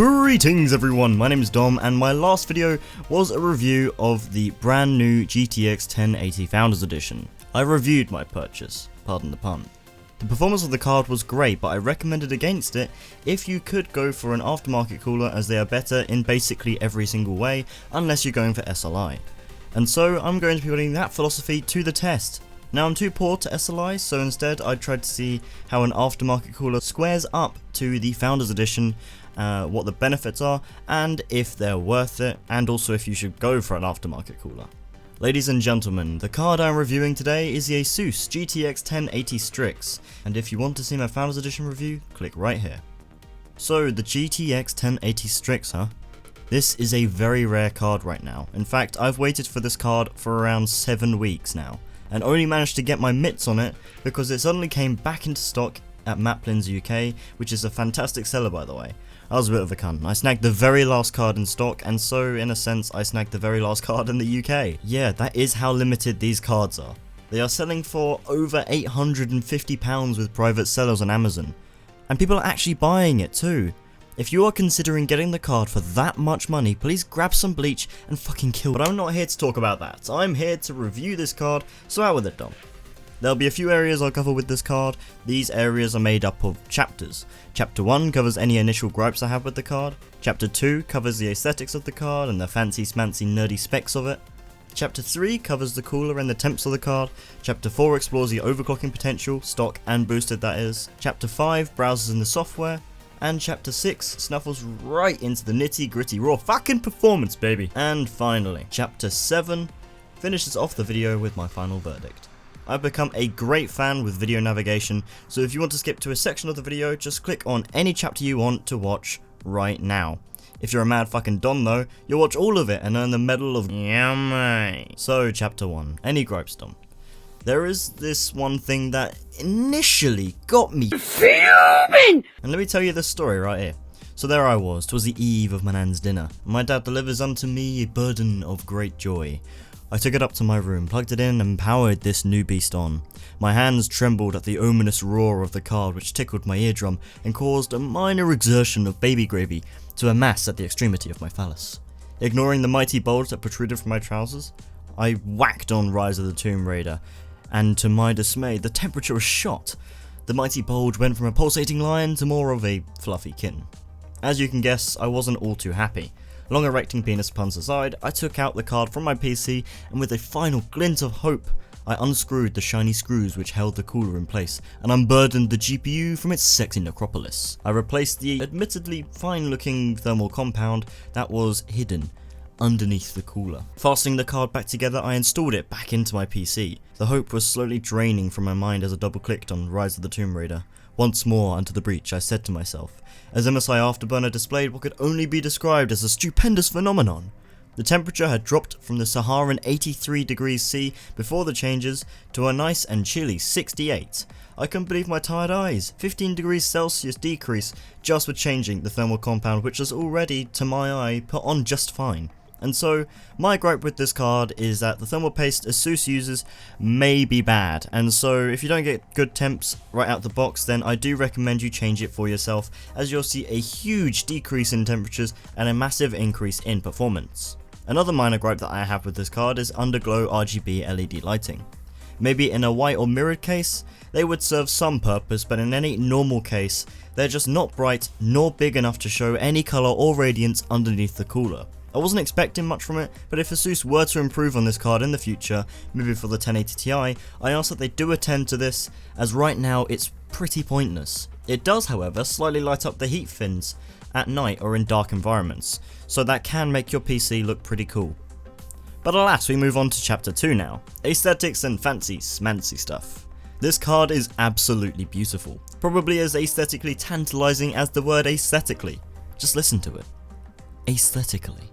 Greetings everyone, my name is Dom and my last video was a review of the brand new GTX 1080 Founders Edition. I reviewed my purchase, pardon the pun. The performance of the card was great, but I recommended against it if you could go for an aftermarket cooler, as they are better in basically every single way unless you're going for SLI. And so I'm going to be putting that philosophy to the test. Now I'm too poor to SLI, so instead I tried to see how an aftermarket cooler squares up to the Founders Edition, what the benefits are, and if they're worth it, and also if you should go for an aftermarket cooler. Ladies and gentlemen, the card I'm reviewing today is the Asus GTX 1080 Strix, and if you want to see my Founders Edition review, click right here. So the GTX 1080 Strix, huh? This is a very rare card right now. In fact, I've waited for this card for around 7 weeks now, and only managed to get my mitts on it because it suddenly came back into stock at Maplins UK, which is a fantastic seller by the way. I was a bit of a cunt. I snagged the very last card in stock, and so in a sense I snagged the very last card in the UK. Yeah, that is how limited these cards are. They are selling for over £850 with private sellers on Amazon, and people are actually buying it too. If you are considering getting the card for that much money, please grab some bleach and fucking kill it. But I'm not here to talk about that. I'm here to review this card, so out with it, Dom. There'll be a few areas I'll cover with this card. These areas are made up of chapters. Chapter 1 covers any initial gripes I have with the card. Chapter 2 covers the aesthetics of the card and the fancy smancy nerdy specs of it. Chapter 3 covers the cooler and the temps of the card. Chapter 4 explores the overclocking potential, stock and boosted that is. Chapter 5 browses in the software. And Chapter 6 snuffles right into the nitty gritty raw fucking performance, baby. And finally, Chapter 7 finishes off the video with my final verdict. I've become a great fan with video navigation, so if you want to skip to a section of the video, just click on any chapter you want to watch right now. If you're a mad fucking don though, you'll watch all of it and earn the medal of yummy. So Chapter 1, any gripes, Dom? There is this one thing that initially got me fuming! And let me tell you the story right here. So there I was, 'twas the eve of my nan's dinner. My dad delivers unto me a burden of great joy. I took it up to my room, plugged it in, and powered this new beast on. My hands trembled at the ominous roar of the card, which tickled my eardrum and caused a minor exertion of baby gravy to amass at the extremity of my phallus. Ignoring the mighty bulge that protruded from my trousers, I whacked on Rise of the Tomb Raider, and to my dismay, the temperature was shot. The mighty bulge went from a pulsating lion to more of a fluffy kitten. As you can guess, I wasn't all too happy. Long erecting penis puns aside, I took out the card from my PC, and with a final glint of hope, I unscrewed the shiny screws which held the cooler in place, and unburdened the GPU from its sexy necropolis. I replaced the admittedly fine-looking thermal compound that was hidden underneath the cooler. Fastening the card back together, I installed it back into my PC. The hope was slowly draining from my mind as I double-clicked on Rise of the Tomb Raider. Once more unto the breach, I said to myself, as MSI Afterburner displayed what could only be described as a stupendous phenomenon. The temperature had dropped from the Saharan 83 degrees C before the changes to a nice and chilly 68. I couldn't believe my tired eyes. 15 degrees Celsius decrease just with changing the thermal compound, which was already, to my eye, put on just fine. And so, my gripe with this card is that the thermal paste Asus uses may be bad, and so if you don't get good temps right out the box, then I do recommend you change it for yourself, as you'll see a huge decrease in temperatures and a massive increase in performance. Another minor gripe that I have with this card is underglow RGB LED lighting. Maybe in a white or mirrored case, they would serve some purpose, but in any normal case, they're just not bright nor big enough to show any colour or radiance underneath the cooler. I wasn't expecting much from it, but if Asus were to improve on this card in the future, maybe for the 1080 Ti, I ask that they do attend to this, as right now it's pretty pointless. It does, however, slightly light up the heat fins at night or in dark environments, so that can make your PC look pretty cool. But alas, we move on to Chapter 2 now, aesthetics and fancy smancy stuff. This card is absolutely beautiful, probably as aesthetically tantalizing as the word aesthetically. Just listen to it. Aesthetically.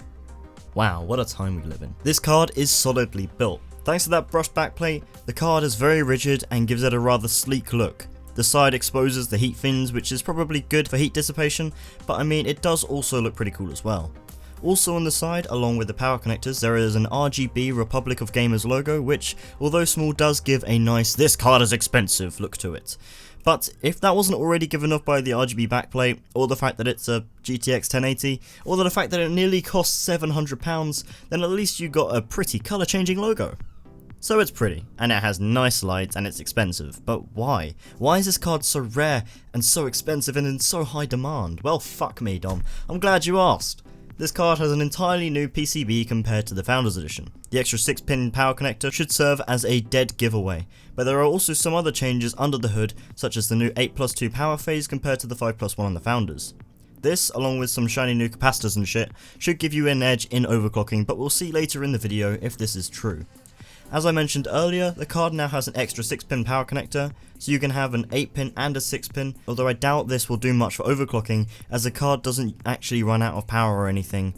Wow, what a time we live in. This card is solidly built. Thanks to that brushed backplate, the card is very rigid and gives it a rather sleek look. The side exposes the heat fins, which is probably good for heat dissipation, but I mean it does also look pretty cool as well. Also on the side, along with the power connectors, there is an RGB Republic of Gamers logo, which, although small, does give a nice "this card is expensive" look to it. But if that wasn't already given off by the RGB backplate, or the fact that it's a GTX 1080, or the fact that it nearly costs £700, then at least you got a pretty colour changing logo. So it's pretty, and it has nice lights, and it's expensive, but why? Why is this card so rare, and so expensive, and in so high demand? Well, fuck me, Dom. I'm glad you asked. This card has an entirely new PCB compared to the Founders Edition. The extra 6-pin power connector should serve as a dead giveaway, but there are also some other changes under the hood, such as the new 8+2 power phase compared to the 5+1 on the Founders. This, along with some shiny new capacitors and shit, should give you an edge in overclocking, but we'll see later in the video if this is true. As I mentioned earlier, the card now has an extra 6-pin power connector, so you can have an 8-pin and a 6-pin, although I doubt this will do much for overclocking, as the card doesn't actually run out of power or anything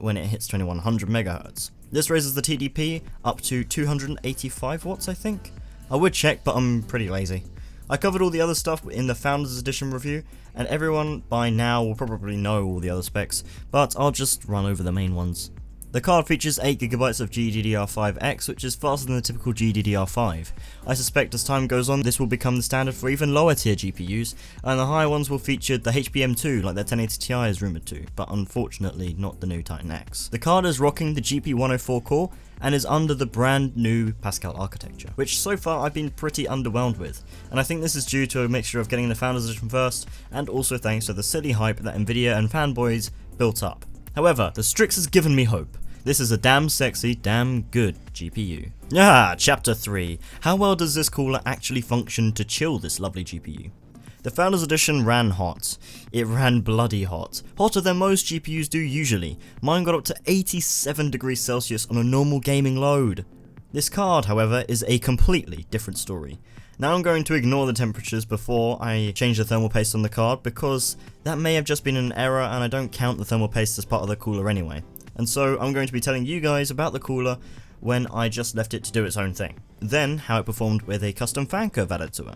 when it hits 2100 MHz. This raises the TDP up to 285 watts, I think? I would check, but I'm pretty lazy. I covered all the other stuff in the Founders Edition review, and everyone by now will probably know all the other specs, but I'll just run over the main ones. The card features 8GB of GDDR5X, which is faster than the typical GDDR5. I suspect as time goes on this will become the standard for even lower tier GPUs, and the higher ones will feature the HBM2 like their 1080 Ti is rumoured to, but unfortunately not the new Titan X. The card is rocking the GP104 core, and is under the brand new Pascal architecture, which so far I've been pretty underwhelmed with, and I think this is due to a mixture of getting the Founders Edition first, and also thanks to the silly hype that Nvidia and fanboys built up. However, the Strix has given me hope. This is a damn sexy, damn good GPU. Chapter 3. How well does this cooler actually function to chill this lovely GPU? The Founders Edition ran hot. It ran bloody hot. Hotter than most GPUs do usually. Mine got up to 87 degrees Celsius on a normal gaming load. This card, however, is a completely different story. Now I'm going to ignore the temperatures before I change the thermal paste on the card, because that may have just been an error and I don't count the thermal paste as part of the cooler anyway. And so I'm going to be telling you guys about the cooler when I just left it to do its own thing. Then how it performed with a custom fan curve added to it.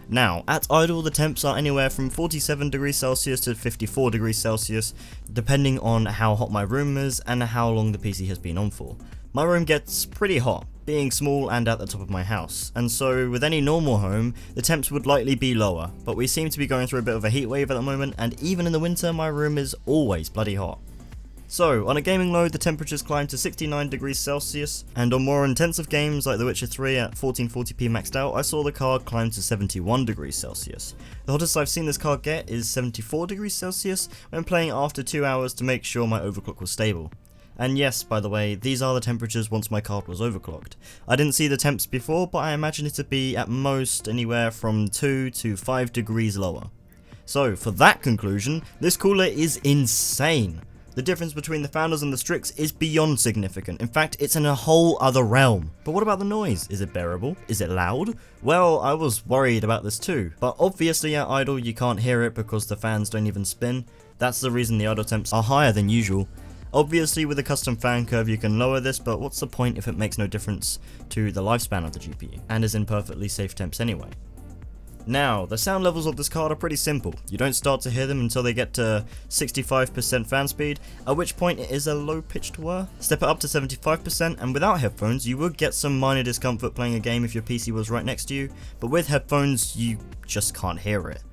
Now, at idle the temps are anywhere from 47 degrees Celsius to 54 degrees Celsius, depending on how hot my room is and how long the PC has been on for. My room gets pretty hot, being small and at the top of my house, and so with any normal home, the temps would likely be lower, but we seem to be going through a bit of a heat wave at the moment, and even in the winter my room is always bloody hot. So, on a gaming load, the temperatures climb to 69 degrees Celsius, and on more intensive games like The Witcher 3 at 1440p maxed out, I saw the card climb to 71 degrees Celsius. The hottest I've seen this card get is 74 degrees Celsius when playing after 2 hours to make sure my overclock was stable. And yes, by the way, these are the temperatures once my card was overclocked. I didn't see the temps before, but I imagine it to be at most anywhere from 2 to 5 degrees lower. So, for that conclusion, this cooler is insane. The difference between the Founders and the Strix is beyond significant. In fact, it's in a whole other realm. But what about the noise? Is it bearable? Is it loud? Well, I was worried about this too. But obviously at idle you can't hear it because the fans don't even spin. That's the reason the idle temps are higher than usual. Obviously with a custom fan curve you can lower this, but what's the point if it makes no difference to the lifespan of the GPU and is in perfectly safe temps anyway. Now, the sound levels of this card are pretty simple. You don't start to hear them until they get to 65% fan speed, at which point it is a low pitched whir. Step it up to 75% and without headphones you would get some minor discomfort playing a game if your PC was right next to you, but with headphones you just can't hear it.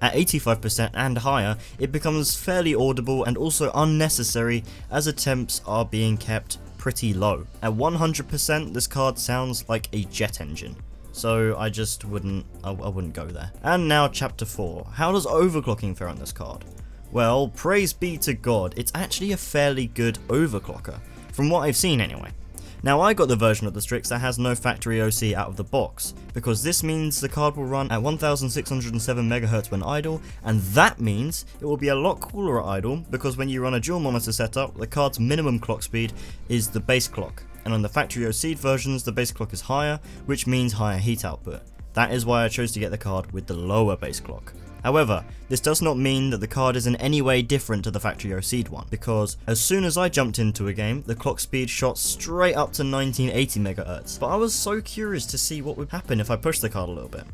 At 85% and higher, it becomes fairly audible and also unnecessary as the temps are being kept pretty low. At 100% this card sounds like a jet engine. So I just wouldn't go there. And now chapter 4. How does overclocking fare on this card? Well, praise be to God, it's actually a fairly good overclocker, from what I've seen anyway. Now I got the version of the Strix that has no factory OC out of the box, because this means the card will run at 1607 MHz when idle, and that means it will be a lot cooler at idle, because when you run a dual monitor setup, the card's minimum clock speed is the base clock. And on the factory OC'd versions, the base clock is higher, which means higher heat output. That is why I chose to get the card with the lower base clock. However, this does not mean that the card is in any way different to the factory OC'd one, because as soon as I jumped into a game, the clock speed shot straight up to 1980 MHz. But I was so curious to see what would happen if I pushed the card a little bit.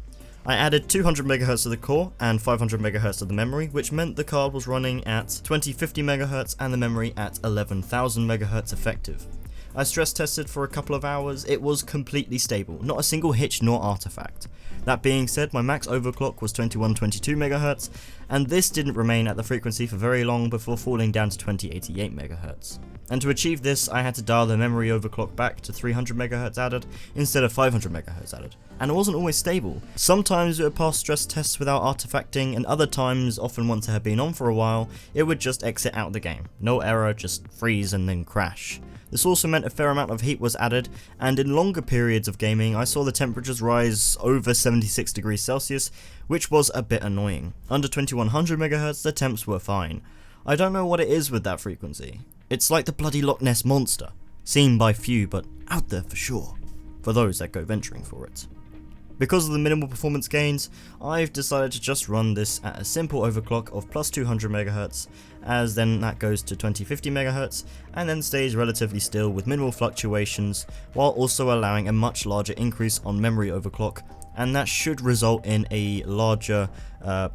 I added 200 MHz to the core and 500 MHz to the memory, which meant the card was running at 2050 MHz and the memory at 11,000 MHz effective. I stress tested for a couple of hours, it was completely stable, not a single hitch nor artifact. That being said, my max overclock was 2122 MHz, and this didn't remain at the frequency for very long before falling down to 2088 MHz. And to achieve this, I had to dial the memory overclock back to 300 MHz added instead of 500 MHz added. And it wasn't always stable. Sometimes it would pass stress tests without artifacting, and other times, often once it had been on for a while, it would just exit out the game. No error, just freeze and then crash. This also meant a fair amount of heat was added, and in longer periods of gaming I saw the temperatures rise over 76 degrees Celsius, which was a bit annoying. Under 2100 MHz the temps were fine. I don't know what it is with that frequency. It's like the bloody Loch Ness Monster, seen by few but out there for sure, for those that go venturing for it. Because of the minimal performance gains, I've decided to just run this at a simple overclock of plus 200 MHz, as then that goes to 2050 MHz, and then stays relatively still with minimal fluctuations, while also allowing a much larger increase on memory overclock, and that should result in a larger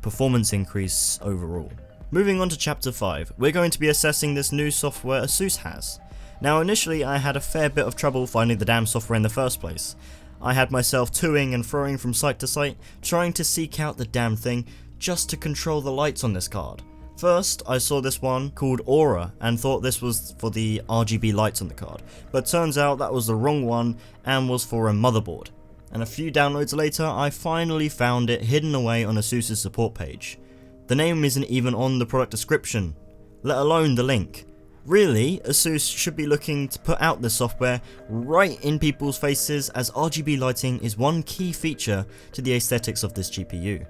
performance increase overall. Moving on to chapter 5, we're going to be assessing this new software Asus has. Now initially I had a fair bit of trouble finding the damn software in the first place. I had myself toing and froing from site to site, trying to seek out the damn thing just to control the lights on this card. First, I saw this one called Aura and thought this was for the RGB lights on the card, but turns out that was the wrong one and was for a motherboard. And a few downloads later, I finally found it hidden away on Asus's support page. The name isn't even on the product description, let alone the link. Really, Asus should be looking to put out this software right in people's faces, as RGB lighting is one key feature to the aesthetics of this GPU.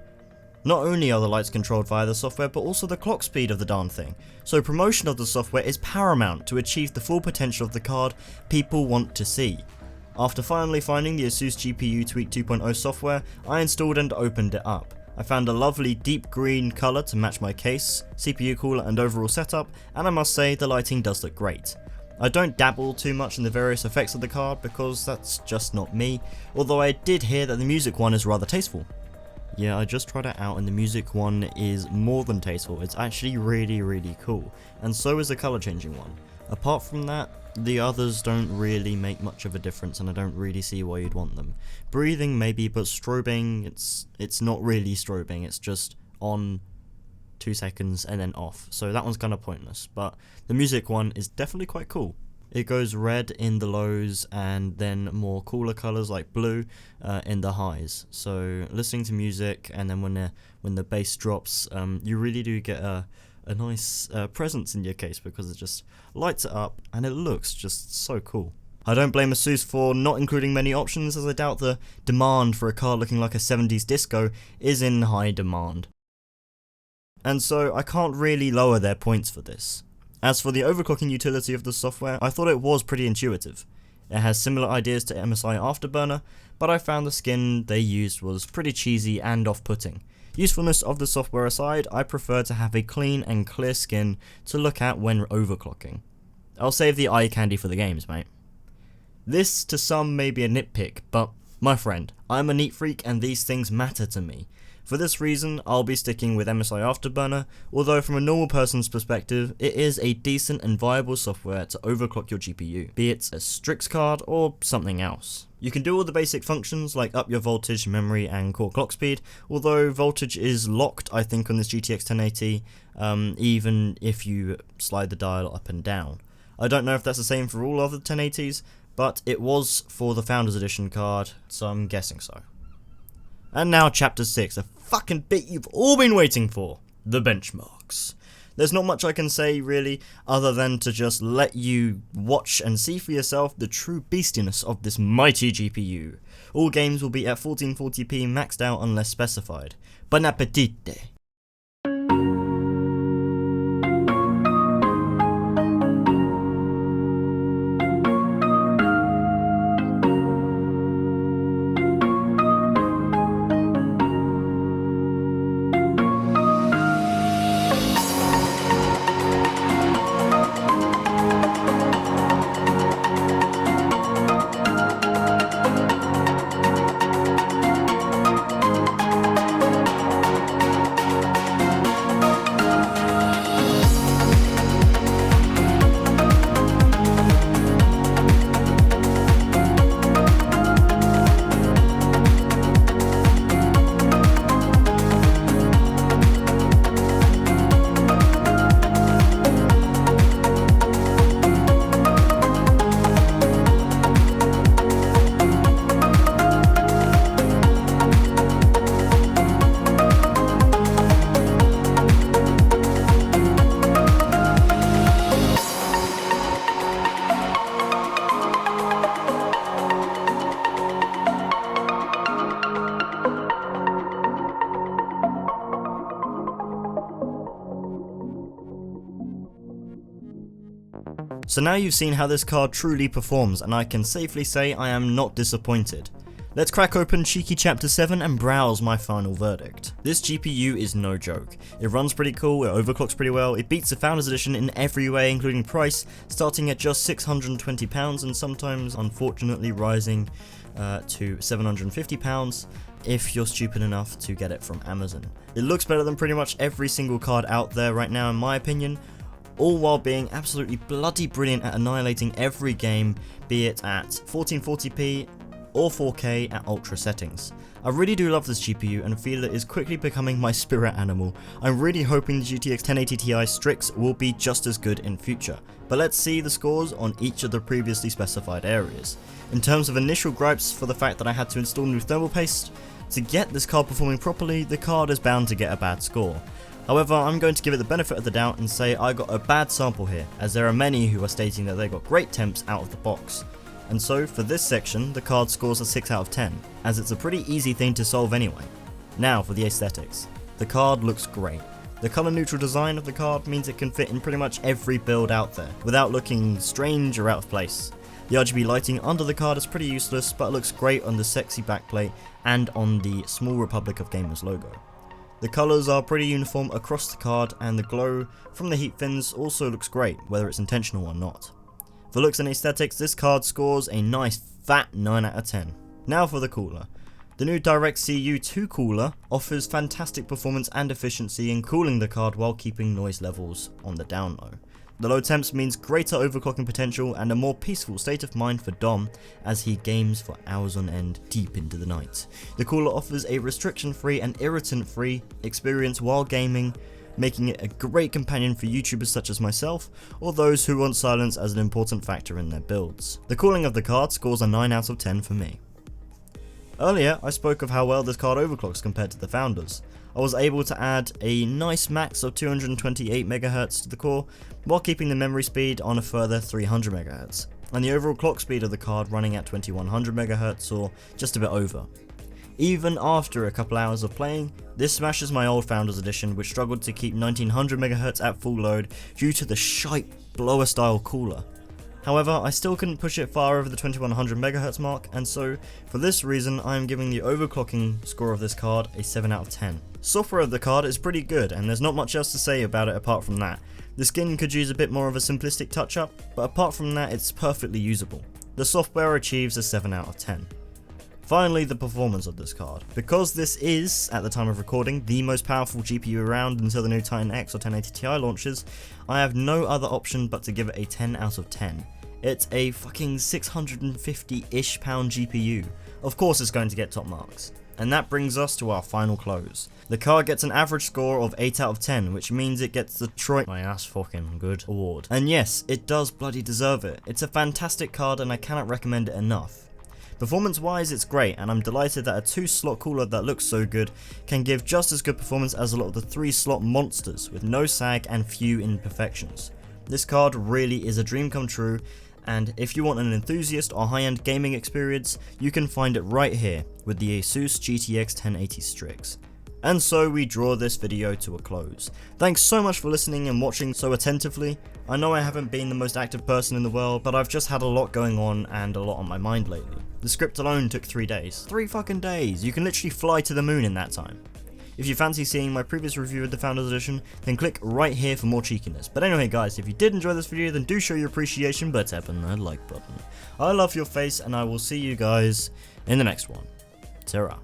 Not only are the lights controlled via the software, but also the clock speed of the darn thing, so promotion of the software is paramount to achieve the full potential of the card people want to see. After finally finding the Asus GPU Tweak 2.0 software, I installed and opened it up. I found a lovely deep green colour to match my case, CPU cooler and overall setup, and I must say the lighting does look great. I don't dabble too much in the various effects of the card because that's just not me, although I did hear that the music one is rather tasteful. Yeah, I just tried it out and the music one is more than tasteful, it's actually really cool, and so is the colour changing one. Apart from that, the others don't really make much of a difference and I don't really see why you'd want them. Breathing maybe, but strobing, it's not really strobing, it's just on 2 seconds and then off, so that one's kind of pointless, but the music one is definitely quite cool. It goes red in the lows and then more cooler colours like blue in the highs, so listening to music and then when the bass drops, you really do get a nice presence in your case because it just lights it up and it looks just so cool. I don't blame Asus for not including many options, as I doubt the demand for a card looking like a 70s disco is in high demand. And so I can't really lower their points for this. As for the overclocking utility of the software, I thought it was pretty intuitive. It has similar ideas to MSI Afterburner, but I found the skin they used was pretty cheesy and off-putting. Usefulness of the software aside, I prefer to have a clean and clear skin to look at when overclocking. I'll save the eye candy for the games, mate. This to some may be a nitpick, but my friend, I'm a neat freak and these things matter to me. For this reason, I'll be sticking with MSI Afterburner, although from a normal person's perspective, it is a decent and viable software to overclock your GPU, be it a Strix card or something else. You can do all the basic functions like up your voltage, memory and core clock speed, although voltage is locked I think on this GTX 1080, even if you slide the dial up and down. I don't know if that's the same for all other 1080s, but it was for the Founders Edition card, so I'm guessing so. And now chapter 6, a fucking bit you've all been waiting for, the benchmarks. There's not much I can say really, other than to just let you watch and see for yourself the true beastiness of this mighty GPU. All games will be at 1440p maxed out unless specified. Bon appetite! So now you've seen how this card truly performs, and I can safely say I am not disappointed. Let's crack open cheeky chapter 7 and browse my final verdict. This GPU is no joke. It runs pretty cool, it overclocks pretty well, it beats the Founders Edition in every way including price, starting at just £620 and sometimes unfortunately rising to £750 if you're stupid enough to get it from Amazon. It looks better than pretty much every single card out there right now in my opinion, all while being absolutely bloody brilliant at annihilating every game, be it at 1440p or 4K at ultra settings. I really do love this GPU and feel it is quickly becoming my spirit animal. I'm really hoping the GTX 1080 Ti Strix will be just as good in future, but let's see the scores on each of the previously specified areas. In terms of initial gripes for the fact that I had to install new thermal paste, to get this card performing properly, the card is bound to get a bad score. However, I'm going to give it the benefit of the doubt and say I got a bad sample here, as there are many who are stating that they got great temps out of the box. And so, for this section, the card scores a 6 out of 10, as it's a pretty easy thing to solve anyway. Now for the aesthetics. The card looks great. The colour neutral design of the card means it can fit in pretty much every build out there, without looking strange or out of place. The RGB lighting under the card is pretty useless, but it looks great on the sexy backplate and on the Small Republic of Gamers logo. The colours are pretty uniform across the card, and the glow from the heat fins also looks great, whether it's intentional or not. For looks and aesthetics, this card scores a nice fat 9 out of 10. Now for the cooler. The new DirectCU 2 cooler offers fantastic performance and efficiency in cooling the card while keeping noise levels on the down low. The low temps means greater overclocking potential and a more peaceful state of mind for Dom as he games for hours on end deep into the night. The cooler offers a restriction-free and irritant-free experience while gaming, making it a great companion for YouTubers such as myself, or those who want silence as an important factor in their builds. The cooling of the card scores a 9 out of 10 for me. Earlier, I spoke of how well this card overclocks compared to the Founders. I was able to add a nice max of 228 MHz to the core, while keeping the memory speed on a further 300 MHz, and the overall clock speed of the card running at 2100 MHz or just a bit over. Even after a couple hours of playing, this smashes my old Founders Edition, which struggled to keep 1900 MHz at full load due to the shite blower style cooler. However, I still couldn't push it far over the 2100 MHz mark, and so for this reason I am giving the overclocking score of this card a 7 out of 10. Software of the card is pretty good, and there's not much else to say about it apart from that. The skin could use a bit more of a simplistic touch up, but apart from that it's perfectly usable. The software achieves a 7 out of 10. Finally, the performance of this card. Because this is, at the time of recording, the most powerful GPU around until the new Titan X or 1080 Ti launches, I have no other option but to give it a 10 out of 10. It's a fucking 650-ish pound GPU. Of course it's going to get top marks. And that brings us to our final close. The card gets an average score of 8 out of 10, which means it gets the Tryte my ass fucking good award. And yes, it does bloody deserve it. It's a fantastic card and I cannot recommend it enough. Performance wise it's great, and I'm delighted that a 2-slot cooler that looks so good can give just as good performance as a lot of the 3-slot monsters with no sag and few imperfections. This card really is a dream come true, and if you want an enthusiast or high-end gaming experience, you can find it right here with the Asus GTX 1080 Strix. And so we draw this video to a close. Thanks so much for listening and watching so attentively. I know I haven't been the most active person in the world, but I've just had a lot going on and a lot on my mind lately. The script alone took 3 days. 3 fucking days! You can literally fly to the moon in that time. If you fancy seeing my previous review of the Founders Edition, then click right here for more cheekiness. But anyway guys, if you did enjoy this video, then do show your appreciation by tapping that like button. I love your face, and I will see you guys in the next one. Ta-ra.